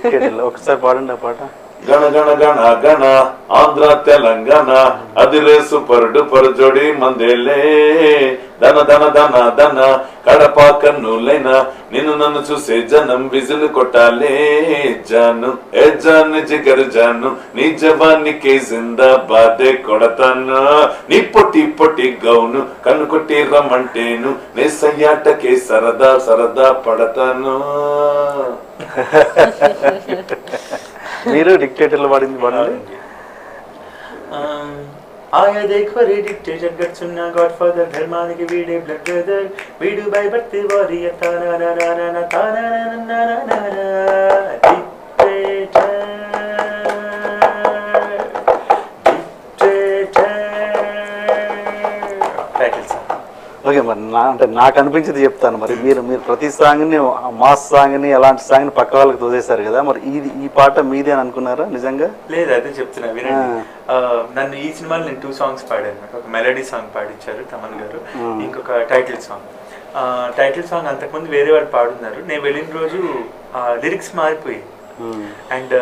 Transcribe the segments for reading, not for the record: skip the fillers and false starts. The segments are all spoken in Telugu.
డిక్టేటర్లు ఒకసారి పాడండి ఆ పాట. గణ గణ గణ గణ ఆంధ్ర తెలంగాణ అదిరే సూపర్ డూపర్ జోడి మందేలే ధన ధన ధన ధన కడప కన్నులైనా నిన్ను నన్ను చూసే జనం విజులు కొట్టాలే జాను ఏ జాను జిగర్ జాను నీ జవానికి జిందాబాదే కొడతాను నీ పొట్టి పొట్టి గౌను కన్ను కొట్టి రమ్మంటేను నే సయ్యాటకే సరదా సరదా పడతాను. మీరు డిక్టేటర్లు పాడింది పాడండి. आया देखो रे डिक्टेटर गट सुनना गॉडफादर धर्माనికి వీడే బ్లడ్ బ్రదర్ వీడు బై బర్త్ వారియర్ తానా నా నా నా నా తానా నా నా నా నా డిక్టేటర్ టైటిల్స్. ఓకే, మరి అంటే నాకు అనిపించింది చెప్తాను. మరి మీరు ప్రతి సాంగ్ని మాస్ సాంగ్ని అలాంటి సాంగ్ని పక్క వాళ్ళకి తోసేశారు కదా, మరి ఈ పాట మీదే అని అనుకున్నారా నిజంగా? లేదు, అదే చెప్తున్నా వినండి. నన్ను ఈ సినిమాలో నేను 2 సాంగ్స్ పాడాను. ఒక మెలడీ సాంగ్ పాడించారు తమన్ గారు, ఇంకొక టైటిల్ సాంగ్. టైటిల్ సాంగ్ అంతకుముందు వేరే వాళ్ళు పాడున్నారు. నేను వెళ్ళిన రోజు లిరిక్స్ మారిపోయి అండ్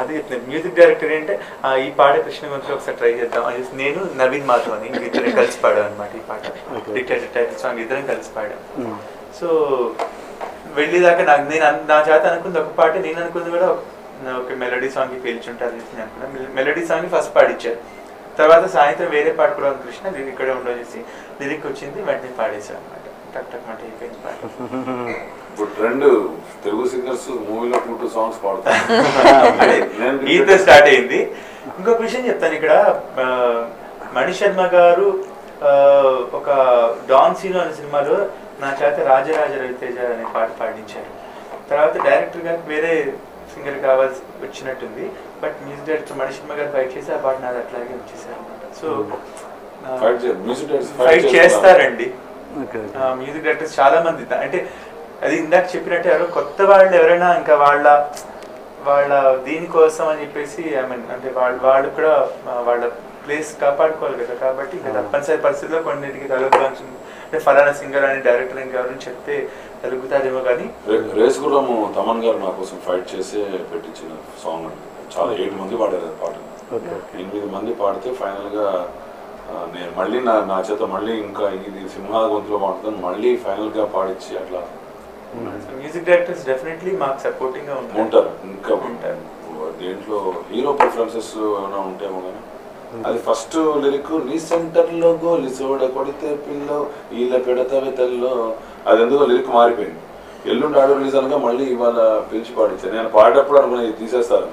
అది మ్యూజిక్ డైరెక్టర్ ఏంటంటే ఈ పాట కృష్ణవంతులు ఒకసారి ట్రై చేద్దాం అని నేను నవీన్ మాధవ్ అని ఇద్దరం కలిసి పాడాం అనమాట. ఈ పాట డిక్టేటర్ టైటిల్ సాంగ్ ఇద్దరం కలిసి పాడాం. సో వెళ్ళేదాకా నేను నా చేత అనుకుంది ఒక పాట, నేను అనుకుంది కూడా ఒక మెలడీ సాంగ్కి పేల్చుంటారు నేను అనుకున్నాను. మెలడీ సాంగ్ ఫస్ట్ పాడించారు, తర్వాత సాయంత్రం వేరే పాట కూడా కృష్ణ ఇక్కడే ఉండొచ్చేసి లిరిక్ వచ్చింది, వెంటనే పాడేశారు అనమాట. టక్ టక్ మాట అయిపోయింది పాట. ఇప్పుడు ట్రెండ్ తెలుగు సింగర్స్ మూవీలో 2 సాంగ్స్ పాడతారు. ఈతో స్టార్ట్ అయింది. ఇంకొక విషయం చెప్తాను ఇక్కడ. మణి శర్మ గారు ఒక డాన్ సీను అనే సినిమాలో నా చేత రాజరాజ రవితేజ అనే పాట పాడించారు. తర్వాత డైరెక్టర్ గారికి వేరే సింగర్ కావాల్సి వచ్చినట్టుంది, but music director Mani Sharma గారు ఫైట్ చేసి ఆ పాట నాది అట్లాగే వచ్చేసారు అనమాట. సో ఫైట్ చేస్తారండి మ్యూజిక్ డైరెక్టర్స్ చాలా మంది. అంటే అది ఇందాక చెప్పినట్టు ఎవరో కొత్త వాళ్ళు ఎవరైనా ఇంకా వాళ్ళ దీనికోసం అని చెప్పేసి ఐ మీన్ అంటే వాళ్ళు కూడా వాళ్ళ ప్లేస్ కాపాడుకోవాలి కదా. కాబట్టి ఇంకా తప్పనిసరి పరిస్థితుల్లో కొన్నిటికి తలొగ్గాల్సి అంటే ఫలానా సింగర్ అని డైరెక్టర్ అని ఎవరైనా చెప్తే తలుగుతారేమో. కానీ రేసుగుర్రము తమన్ గారు నా కోసం ఫైట్ చేసి పెట్టించిన సాంగ్ అండి. చాలా 8 మంది పాడారు ఆ పాట. 8 మంది పాడితే ఫైనల్ గా నేను మళ్ళీ నా చేత మళ్ళీ ఇంకా ఇది సింహాల గొంతులో పాడుతాను మళ్ళీ ఫైనల్ గా పాడించి అట్లా. మ్యూజిక్ డైరెక్టర్స్ డెఫినెట్లీ మాకు సపోర్టింగ్ గా ఉంటారు. ఇంకా దేంట్లో హీరో ప్రిఫరెన్సెస్ ఏమైనా ఉంటాయేమో కానీ అది ఫస్ట్ లిరిక్ నీ సెంటర్ లో గోలి సోడ కొడితే పిల్లో వీళ్ళ పెడతావే తెల్లో, అది ఎందుకో లిరిక్ మారిపోయింది. ఎల్లుండి ఆడియో రిలీజ్ అనగా మళ్ళీ ఇవాళ పిలిచి పాడించాను. నేను పాడేటప్పుడు అనుకుని తీసేస్తారు.